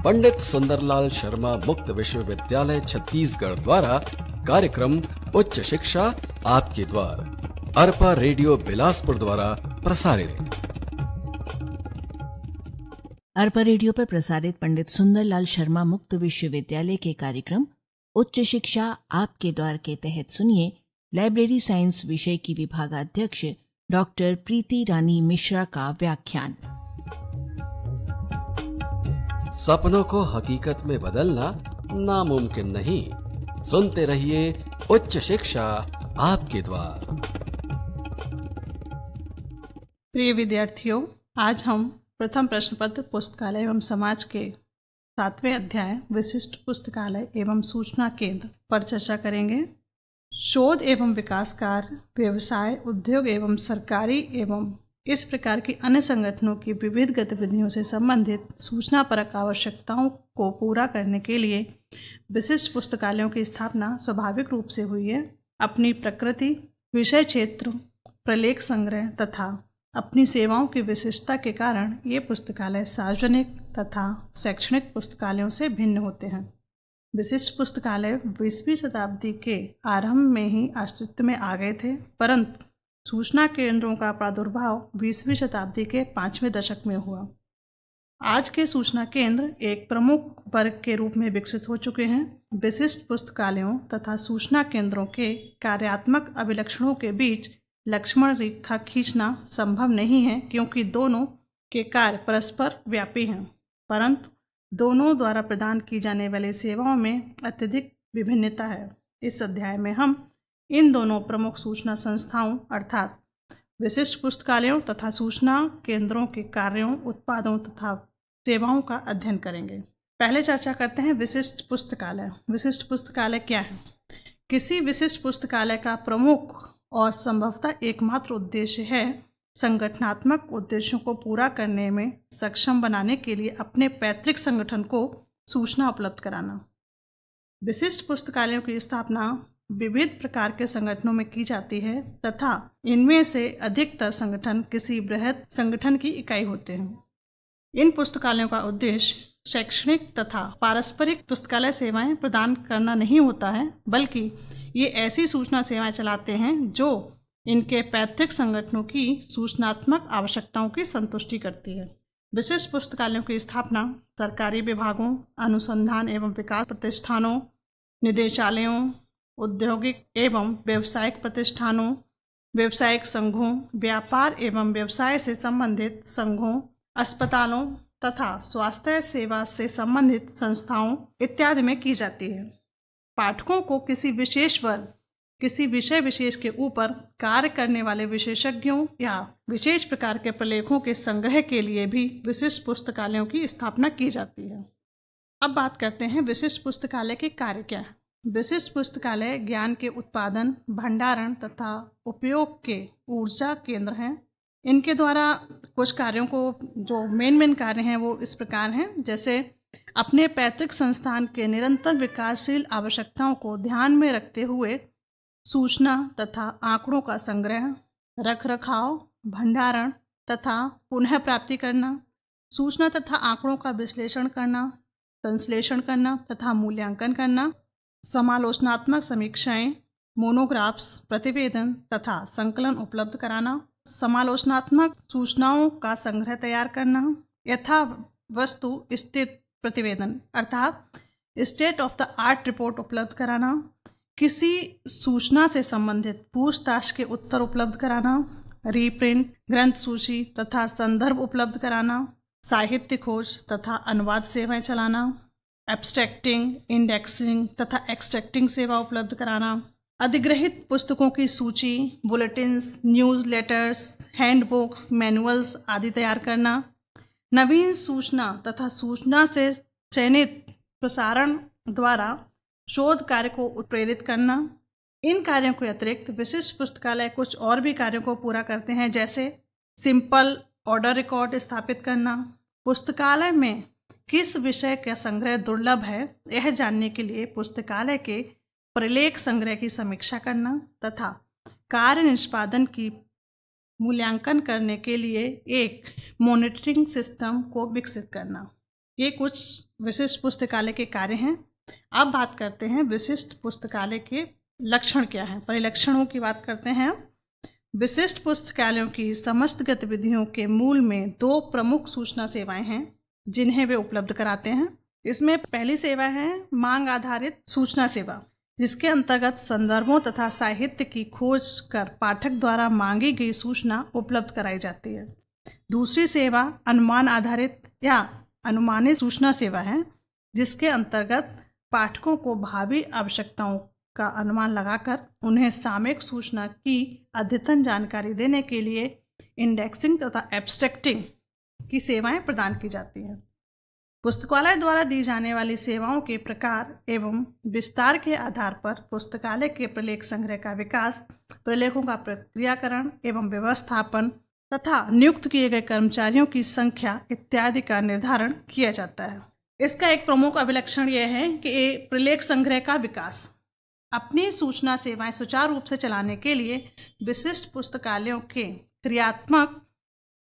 पंडित सुंदरलाल शर्मा मुक्त विश्वविद्यालय छत्तीसगढ़ द्वारा कार्यक्रम उच्च शिक्षा आपके द्वार अरपा रेडियो बिलासपुर द्वारा प्रसारित। अरपा रेडियो पर प्रसारित पंडित सुंदरलाल शर्मा मुक्त विश्वविद्यालय के कार्यक्रम उच्च शिक्षा आपके द्वार के तहत सुनिए लाइब्रेरी साइंस विषय की विभागाध्यक्ष डॉक्टर प्रीति रानी मिश्रा का व्याख्यान। सपनों को हकीकत में बदलना नामुमकिन नहीं। सुनते रहिए उच्च शिक्षा आपके द्वार। प्रिय विद्यार्थियों, आज हम प्रथम प्रश्न पत्र पुस्तकालय एवं समाज के 7वें अध्याय विशिष्ट पुस्तकालय एवं सूचना केंद्र पर चर्चा करेंगे। शोध एवं विकास कार्य, व्यवसाय, उद्योग एवं सरकारी एवं इस प्रकार की अन्य संगठनों की विविध गतिविधियों से संबंधित सूचनापरक आवश्यकताओं को पूरा करने के लिए विशिष्ट पुस्तकालयों की स्थापना स्वाभाविक रूप से हुई है। अपनी प्रकृति, विषय क्षेत्र, प्रलेख संग्रह तथा अपनी सेवाओं की विशिष्टता के कारण ये पुस्तकालय सार्वजनिक तथा शैक्षणिक पुस्तकालयों से भिन्न होते हैं। विशिष्ट पुस्तकालय 20वीं शताब्दी के आरंभ में ही अस्तित्व में आ गए थे, परंतु सूचना केंद्रों का प्रादुर्भाव 20वीं शताब्दी के 5वें दशक में हुआ। आज के सूचना केंद्र एक प्रमुख वर्ग के रूप में विकसित हो चुके हैं। विशिष्ट पुस्तकालयों तथा सूचना केंद्रों के कार्यात्मक अभिलक्षणों के बीच लक्ष्मण रेखा खींचना संभव नहीं है, क्योंकि दोनों के कार्य परस्पर व्यापी हैं, परंतु दोनों द्वारा प्रदान की जाने वाली सेवाओं में अत्यधिक विभिन्नता है। इस अध्याय में हम इन दोनों प्रमुख सूचना संस्थाओं अर्थात विशिष्ट पुस्तकालयों तथा सूचना केंद्रों के कार्यों, उत्पादों तथा सेवाओं का अध्ययन करेंगे। पहले चर्चा करते हैं विशिष्ट पुस्तकालय। विशिष्ट पुस्तकालय क्या है? किसी विशिष्ट पुस्तकालय का प्रमुख और संभवतः एकमात्र उद्देश्य है संगठनात्मक उद्देश्यों को पूरा करने में सक्षम बनाने के लिए अपने पैतृक संगठन को सूचना उपलब्ध कराना। विशिष्ट पुस्तकालयों की स्थापना विविध प्रकार के संगठनों में की जाती है तथा इनमें से अधिकतर संगठन किसी बृहद संगठन की इकाई होते हैं। इन पुस्तकालयों का उद्देश्य शैक्षणिक तथा पारस्परिक पुस्तकालय सेवाएं प्रदान करना नहीं होता है, बल्कि ये ऐसी सूचना सेवाएं चलाते हैं जो इनके पैतृक संगठनों की सूचनात्मक आवश्यकताओं की संतुष्टि करती है। विशिष्ट पुस्तकालयों की स्थापना सरकारी विभागों, अनुसंधान एवं विकास प्रतिष्ठानों, निदेशालयों, औद्योगिक एवं व्यावसायिक प्रतिष्ठानों, व्यावसायिक संघों, व्यापार एवं व्यवसाय से संबंधित संघों, अस्पतालों तथा स्वास्थ्य सेवा से संबंधित संस्थाओं इत्यादि में की जाती है। पाठकों को किसी विशेष वर्ग, किसी विषय विशेष के ऊपर कार्य करने वाले विशेषज्ञों या विशेष प्रकार के प्रलेखों के संग्रह के लिए भी विशिष्ट पुस्तकालयों की स्थापना की जाती है। अब बात करते हैं विशिष्ट पुस्तकालय के कार्य क्या है। विशिष्ट पुस्तकालय ज्ञान के उत्पादन, भंडारण तथा उपयोग के ऊर्जा केंद्र हैं। इनके द्वारा कुछ कार्यों को जो मेन कार्य हैं वो इस प्रकार हैं, जैसे अपने पैतृक संस्थान के निरंतर विकासशील आवश्यकताओं को ध्यान में रखते हुए सूचना तथा आंकड़ों का संग्रह, रख रखाव, भंडारण तथा पुनः प्राप्ति करना, सूचना तथा आंकड़ों का विश्लेषण करना, संश्लेषण करना तथा मूल्यांकन करना, समालोचनात्मक समीक्षाएं, मोनोग्राफ्स, प्रतिवेदन तथा संकलन उपलब्ध कराना, समालोचनात्मक सूचनाओं का संग्रह तैयार करना, यथा वस्तु स्थित प्रतिवेदन अर्थात state of the art report उपलब्ध कराना, किसी सूचना से संबंधित पूछताछ के उत्तर उपलब्ध कराना, रीप्रिंट, ग्रंथ सूची तथा संदर्भ उपलब्ध कराना, साहित्य खोज तथा अनुवाद सेवाएं चलाना, एब्स्ट्रैक्टिंग, इंडेक्सिंग तथा एक्सट्रैक्टिंग सेवा उपलब्ध कराना, अधिग्रहित पुस्तकों की सूची, bulletins, news letters, handbooks, manuals आदि तैयार करना, नवीन सूचना तथा सूचना से चयनित प्रसारण द्वारा शोध कार्य को उत्प्रेरित करना। इन कार्यों के अतिरिक्त विशिष्ट पुस्तकालय कुछ और भी कार्यों को पूरा करते हैं, जैसे सिंपल ऑर्डर रिकॉर्ड स्थापित करना, पुस्तकालय में किस विषय का संग्रह दुर्लभ है यह जानने के लिए पुस्तकालय के प्रलेख संग्रह की समीक्षा करना तथा कार्य निष्पादन की मूल्यांकन करने के लिए एक मॉनिटरिंग सिस्टम को विकसित करना। ये कुछ विशिष्ट पुस्तकालय के कार्य हैं। अब बात करते हैं विशिष्ट पुस्तकालय के लक्षण क्या हैं। पहले लक्षणों की बात करते हैं। विशिष्ट पुस्तकालयों की समस्त गतिविधियों के मूल में 2 प्रमुख सूचना सेवाएं हैं जिन्हें वे उपलब्ध कराते हैं। इसमें पहली सेवा है मांग आधारित सूचना सेवा, जिसके अंतर्गत संदर्भों तथा साहित्य की खोज कर पाठक द्वारा मांगी गई सूचना उपलब्ध कराई जाती है। दूसरी सेवा अनुमान आधारित या अनुमानित सूचना सेवा है, जिसके अंतर्गत पाठकों को भावी आवश्यकताओं का अनुमान लगाकर उन्हें सामयिक सूचना की अद्यतन जानकारी देने के लिए इंडेक्सिंग तथा एब्स्ट्रैक्टिंग की सेवाएं प्रदान की जाती हैं। पुस्तकालय द्वारा दी जाने वाली सेवाओं के प्रकार एवं विस्तार के आधार पर पुस्तकालय के प्रलेख संग्रह का विकास, प्रलेखों का प्रक्रियाकरण एवं व्यवस्थापन तथा नियुक्त किए गए कर्मचारियों की संख्या इत्यादि का निर्धारण किया जाता है। इसका एक प्रमुख अभिलक्षण यह है कि प्रलेख संग्रह का विकास। अपनी सूचना सेवाएं सुचारू रूप से चलाने के लिए विशिष्ट पुस्तकालयों के क्रियात्मक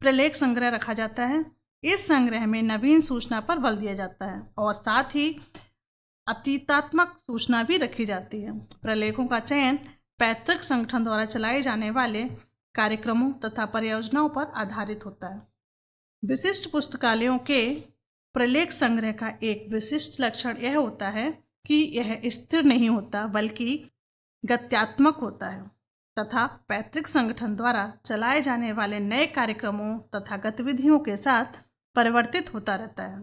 प्रलेख संग्रह रखा जाता है। इस संग्रह में नवीन सूचना पर बल दिया जाता है और साथ ही अतीतात्मक सूचना भी रखी जाती है। प्रलेखों का चयन पैतृक संगठन द्वारा चलाए जाने वाले कार्यक्रमों तथा परियोजनाओं पर आधारित होता है। विशिष्ट पुस्तकालयों के प्रलेख संग्रह का एक विशिष्ट लक्षण यह होता है कि यह स्थिर नहीं होता बल्कि गत्यात्मक होता है तथा पैतृक संगठन द्वारा चलाए जाने वाले नए कार्यक्रमों तथा गतिविधियों के साथ परिवर्तित होता रहता है।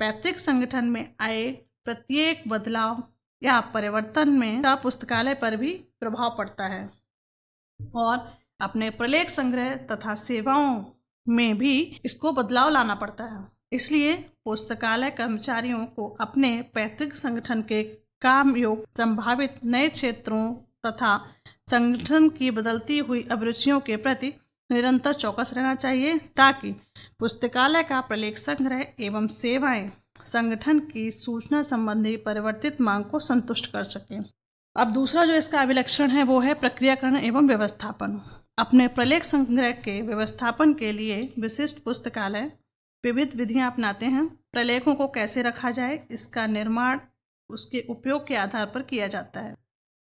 पैतृक संगठन में आए प्रत्येक बदलाव या परिवर्तन में पुस्तकालय पर भी प्रभाव पड़ता है और अपने प्रलेख संग्रह तथा सेवाओं में भी इसको बदलाव लाना पड़ता है। इसलिए पुस्तकालय कर्मचारियों को अपने पैतृक संगठन के काम योग संभावित नए क्षेत्रों तथा संगठन की बदलती हुई अभिरुचियों के प्रति निरंतर चौकस रहना चाहिए ताकि पुस्तकालय का प्रलेख संग्रह एवं सेवाएं संगठन की सूचना संबंधी परिवर्तित मांग को संतुष्ट कर सकें। अब दूसरा जो इसका अभिलक्षण है वो है प्रक्रियाकरण एवं व्यवस्थापन। अपने प्रलेख संग्रह के व्यवस्थापन के लिए विशिष्ट पुस्तकालय विविध विधियां अपनाते हैं। प्रलेखों को कैसे रखा जाए इसका निर्माण उसके उपयोग के आधार पर किया जाता है।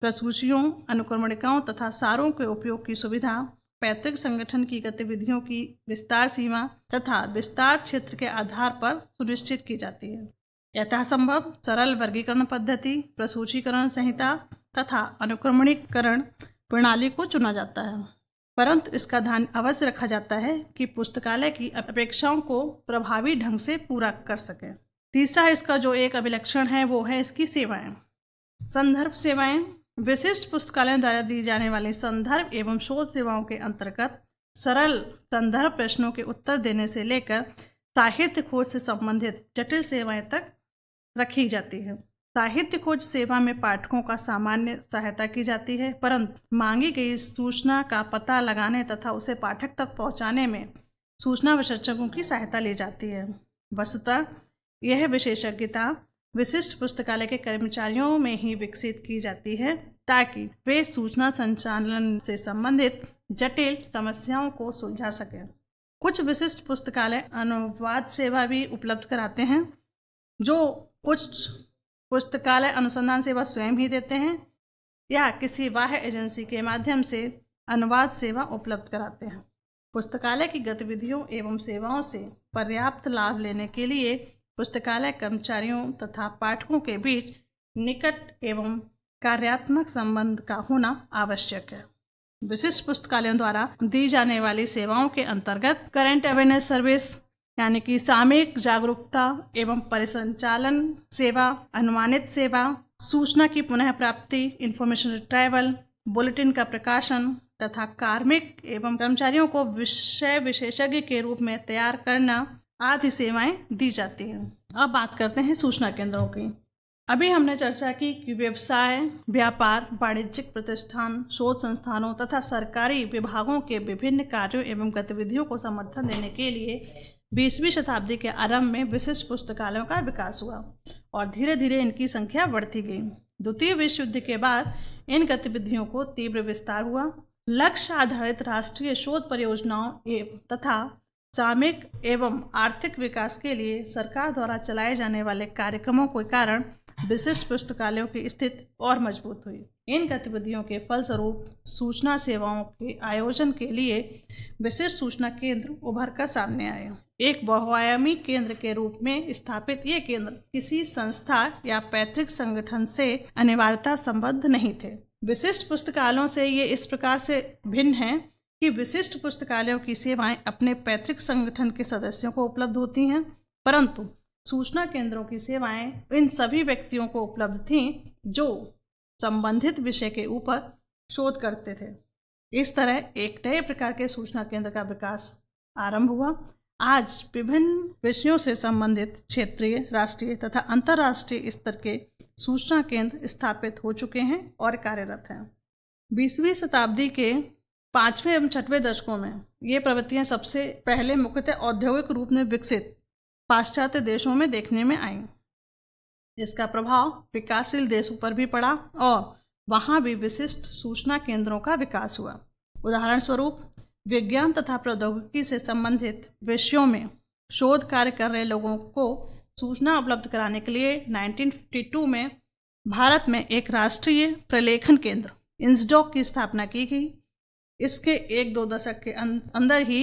प्रसूचियों, अनुक्रमणिकाओं तथा सारों के उपयोग की सुविधा पैतृक संगठन की गतिविधियों की विस्तार सीमा तथा विस्तार क्षेत्र के आधार पर सुनिश्चित की जाती है। यथासंभव सरल वर्गीकरण पद्धति, प्रसूचीकरण संहिता तथा अनुक्रमणीकरण प्रणाली को चुना जाता है, परंतु इसका ध्यान अवश्य रखा जाता है कि पुस्तकालय की अपेक्षाओं को प्रभावी ढंग से पूरा कर सके। तीसरा इसका जो एक अभिलक्षण है वो है इसकी सेवाएं। संदर्भ सेवाएं विशिष्ट पुस्तकालयों द्वारा दी जाने वाली संदर्भ एवं शोध सेवाओं के अंतर्गत सरल संदर्भ प्रश्नों के उत्तर देने से लेकर साहित्य खोज से संबंधित जटिल सेवाएं तक रखी जाती है। साहित्य खोज सेवा में पाठकों का सामान्य सहायता की जाती है, परंतु मांगी गई सूचना का पता लगाने तथा उसे पाठक तक पहुंचाने में सूचना विशेषज्ञों की सहायता ली जाती है। वस्तुतः यह विशेषज्ञता विशिष्ट पुस्तकालय के कर्मचारियों में ही विकसित की जाती है ताकि वे सूचना संचालन से संबंधित जटिल समस्याओं को सुलझा सकें। कुछ विशिष्ट पुस्तकालय अनुवाद सेवा भी उपलब्ध कराते हैं, जो कुछ पुस्तकालय अनुसंधान सेवा स्वयं ही देते हैं या किसी बाह्य एजेंसी के माध्यम से अनुवाद सेवा उपलब्ध कराते हैं। पुस्तकालय की गतिविधियों एवं सेवाओं से पर्याप्त लाभ लेने के लिए पुस्तकालय कर्मचारियों तथा पाठकों के बीच निकट एवं कार्यात्मक संबंध का होना आवश्यक है। विशिष्ट पुस्तकालयों द्वारा दी जाने वाली सेवाओं के अंतर्गत करंट अवेयरनेस सर्विस यानी कि सामयिक जागरूकता एवं परिसंचालन सेवा, अनुमानित सेवा, सूचना की पुनः प्राप्ति, इंफॉर्मेशन रिट्राइवल, बुलेटिन का प्रकाशन तथा कार्मिक एवं कर्मचारियों को विषय विशेषज्ञ के रूप में तैयार करना आदि सेवाएं दी जाती हैं। अब बात करते हैं सूचना केंद्रों की। अभी हमने चर्चा की कि व्यवसाय, व्यापार, वाणिज्यिक प्रतिष्ठान, शोध संस्थानों तथा सरकारी विभागों के विभिन्न कार्यों एवं गतिविधियों को समर्थन देने के लिए 20वीं शताब्दी के आरंभ में विशिष्ट पुस्तकालयों का विकास हुआ और धीरे धीरे इनकी संख्या बढ़ती गई। द्वितीय विश्व युद्ध के बाद इन गतिविधियों को तीव्र विस्तार हुआ। लक्ष्य आधारित राष्ट्रीय शोध परियोजनाओं तथा सामयिक एवं आर्थिक विकास के लिए सरकार द्वारा चलाए जाने वाले कार्यक्रमों के कारण विशिष्ट पुस्तकालयों की स्थिति और मजबूत हुई। इन गतिविधियों के फलस्वरूप सूचना सेवाओं के आयोजन के लिए विशिष्ट सूचना केंद्र उभर कर सामने आए। एक बहुआयामी केंद्र के रूप में स्थापित ये केंद्र किसी संस्था या पैतृक संगठन से अनिवार्यता संबद्ध नहीं थे। विशिष्ट पुस्तकालयों से ये इस प्रकार से भिन्न है कि विशिष्ट पुस्तकालयों की सेवाएं अपने पैतृक संगठन के सदस्यों को उपलब्ध होती हैं, परंतु सूचना केंद्रों की सेवाएं इन सभी व्यक्तियों को उपलब्ध थीं जो संबंधित विषय के ऊपर शोध करते थे। इस तरह एक नए प्रकार के सूचना केंद्र का विकास आरंभ हुआ। आज विभिन्न विषयों से संबंधित क्षेत्रीय, राष्ट्रीय तथा अंतर्राष्ट्रीय स्तर के सूचना केंद्र स्थापित हो चुके हैं और कार्यरत हैं। 20वीं शताब्दी के 5वें एवं 6वें दशकों में ये प्रवृत्तियां सबसे पहले मुख्यतः औद्योगिक रूप में विकसित पाश्चात्य देशों में देखने में आईं। इसका प्रभाव विकासशील देशों पर भी पड़ा और वहाँ भी विशिष्ट सूचना केंद्रों का विकास हुआ। उदाहरण स्वरूप विज्ञान तथा प्रौद्योगिकी से संबंधित विषयों में शोध कार्य कर रहे लोगों को सूचना उपलब्ध कराने के लिए 1952 में भारत में एक राष्ट्रीय प्रलेखन केंद्र इंसडॉक की स्थापना की गई। इसके 1-2 दशक के अंदर ही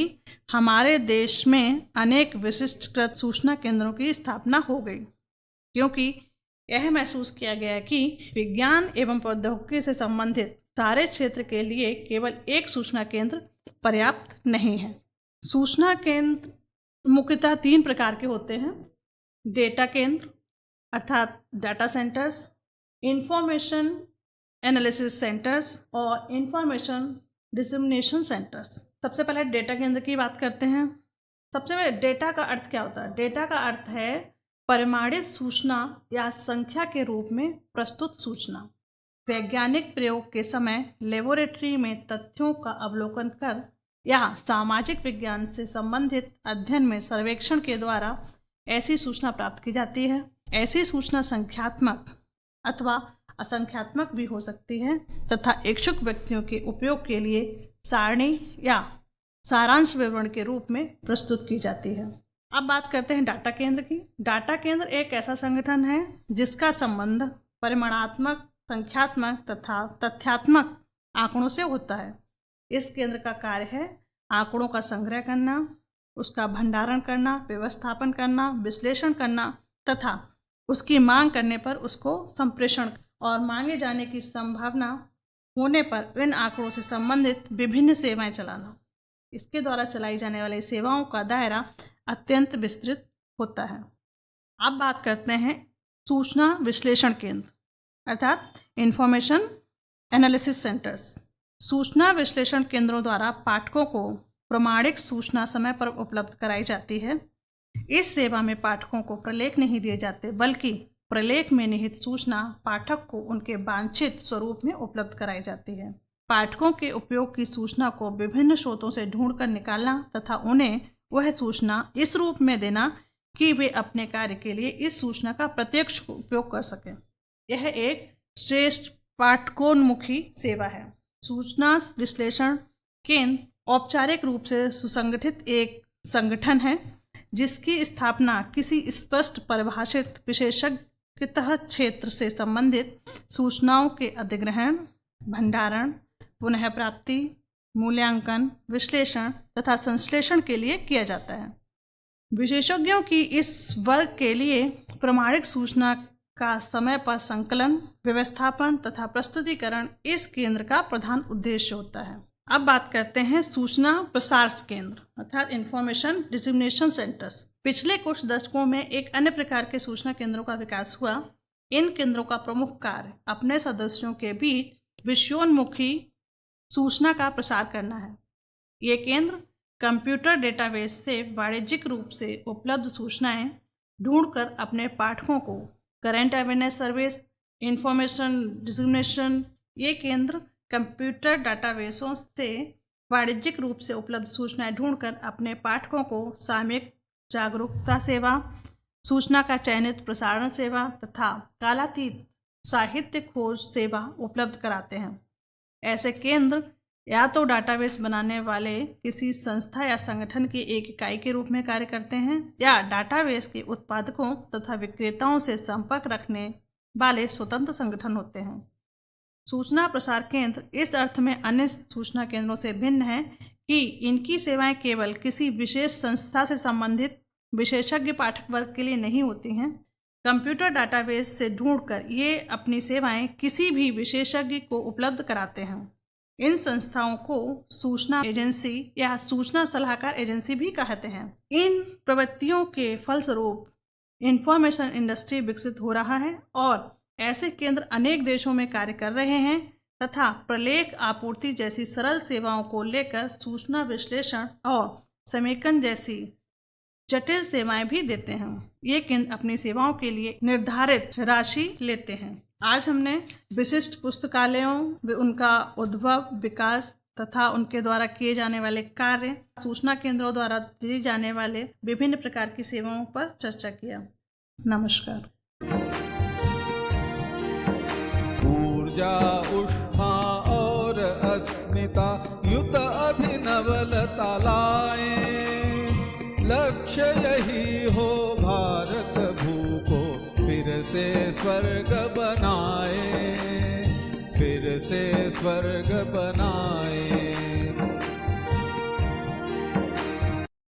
हमारे देश में अनेक विशिष्टकृत सूचना केंद्रों की स्थापना हो गई, क्योंकि यह महसूस किया गया कि विज्ञान एवं प्रौद्योगिकी से संबंधित सारे क्षेत्र के लिए केवल एक सूचना केंद्र पर्याप्त नहीं है। सूचना केंद्र मुख्यतः 3 प्रकार के होते हैं: डेटा केंद्र अर्थात data centres, information analysis centres और इंफॉर्मेशन डिसमिनेशन सेंटर्स। सबसे पहले डेटा केंद्र की बात करते हैं। सबसे पहले डेटा का अर्थ क्या होता है? डेटा का अर्थ है परिमाणित सूचना या संख्या के रूप में प्रस्तुत सूचना। वैज्ञानिक प्रयोग के समय लेबोरेटरी में तथ्यों का अवलोकन कर या सामाजिक विज्ञान से संबंधित अध्ययन में सर्वेक्षण के द्वारा ऐसी सूचना प्राप्त की जाती है। ऐसी सूचना संख्यात्मक अथवा असंख्यात्मक भी हो सकती है तथा इच्छुक व्यक्तियों के उपयोग के लिए सारणी या सारांश विवरण के रूप में प्रस्तुत की जाती है। अब बात करते हैं डाटा केंद्र की। डाटा केंद्र एक ऐसा संगठन है जिसका संबंध परिमाणात्मक, संख्यात्मक तथा तथ्यात्मक आंकड़ों से होता है। इस केंद्र का कार्य है आंकड़ों का संग्रह करना, उसका भंडारण करना, व्यवस्थापन करना, विश्लेषण करना तथा उसकी मांग करने पर उसको संप्रेषण और मांगे जाने की संभावना होने पर इन आंकड़ों से संबंधित विभिन्न सेवाएं चलाना। इसके द्वारा चलाई जाने वाली सेवाओं का दायरा अत्यंत विस्तृत होता है। अब बात करते हैं सूचना विश्लेषण केंद्र अर्थात इंफॉर्मेशन एनालिसिस सेंटर्स। सूचना विश्लेषण केंद्रों द्वारा पाठकों को प्रमाणिक सूचना समय पर उपलब्ध कराई जाती है। इस सेवा में पाठकों को प्रलेख नहीं दिए जाते, बल्कि प्रलेख में निहित सूचना पाठक को उनके वांछित स्वरूप में उपलब्ध कराई जाती है। पाठकों के उपयोग की सूचना को विभिन्न स्रोतों से ढूंढकर निकालना तथा उन्हें वह सूचना इस रूप में देना कि वे अपने कार्य के लिए इस सूचना का प्रत्यक्ष उपयोग कर सकें। यह एक श्रेष्ठ पाठकोन्मुखी सेवा है। सूचना विश्लेषण केंद्र औपचारिक रूप से सुसंगठित एक संगठन है जिसकी स्थापना किसी स्पष्ट परिभाषित विशेषज्ञ क्षेत्र से संबंधित सूचनाओं के अधिग्रहण, भंडारण, पुनः प्राप्ति, मूल्यांकन, विश्लेषण तथा संश्लेषण के लिए किया जाता है। विशेषज्ञों की इस वर्ग के लिए प्रमाणिक सूचना का समय पर संकलन, व्यवस्थापन तथा प्रस्तुतिकरण इस केंद्र का प्रधान उद्देश्य होता है। अब बात करते हैं सूचना प्रसार केंद्र अर्थात इंफॉर्मेशन डिसमिनेशन सेंटर्स। पिछले कुछ दशकों में एक अन्य प्रकार के सूचना केंद्रों का विकास हुआ। इन केंद्रों का प्रमुख कार्य अपने सदस्यों के बीच विषयोन्मुखी सूचना का प्रसार करना है। ये केंद्र कंप्यूटर डेटाबेस से वाणिज्यिक रूप से उपलब्ध सूचनाएं ढूंढकर अपने पाठकों को current awareness service, information dissemination, ये केंद्र कंप्यूटर डेटाबेसों से वाणिज्यिक रूप से उपलब्ध सूचनाएं ढूंढकर अपने पाठकों को सामयिक जागरूकता सेवा, सूचना का चयनित प्रसारण सेवा तथा कालातीत साहित्य खोज सेवा उपलब्ध कराते हैं। ऐसे केंद्र या तो डाटाबेस बनाने वाले किसी संस्था या संगठन की एक इकाई के रूप में कार्य करते हैं, या डाटाबेस के उत्पादकों तथा विक्रेताओं से संपर्क रखने वाले स्वतंत्र संगठन होते हैं। सूचना प्रसार केंद्र इस अर्थ में अन्य सूचना केंद्रों से भिन्न है कि इनकी सेवाएं केवल किसी विशेष संस्था से संबंधित विशेषज्ञ पाठक वर्ग के लिए नहीं होती हैं। कंप्यूटर डाटाबेस से ढूंढकर ये अपनी सेवाएं किसी भी विशेषज्ञ को उपलब्ध कराते हैं। इन संस्थाओं को सूचना एजेंसी या सूचना सलाहकार एजेंसी भी कहते हैं। इन प्रवृत्तियों के फलस्वरूप इंफॉर्मेशन इंडस्ट्री विकसित हो रहा है और ऐसे केंद्र अनेक देशों में कार्य कर रहे हैं तथा प्रलेख आपूर्ति जैसी सरल सेवाओं को लेकर सूचना विश्लेषण और समेकन जैसी जटिल सेवाएं भी देते हैं। ये केंद्र अपनी सेवाओं के लिए निर्धारित राशि लेते हैं। आज हमने विशिष्ट पुस्तकालयों, उनका उद्भव, विकास तथा उनके द्वारा किए जाने वाले कार्य, सूचना केंद्रों द्वारा दी जाने वाले विभिन्न प्रकार की सेवाओं पर चर्चा किया। नमस्कार। ऊर्जा, उष्मा और अस्मिता युत अभिनवलता लाए, लक्ष्य यही हो भारत भू को फिर से स्वर्ग बनाए, फिर से स्वर्ग बनाए।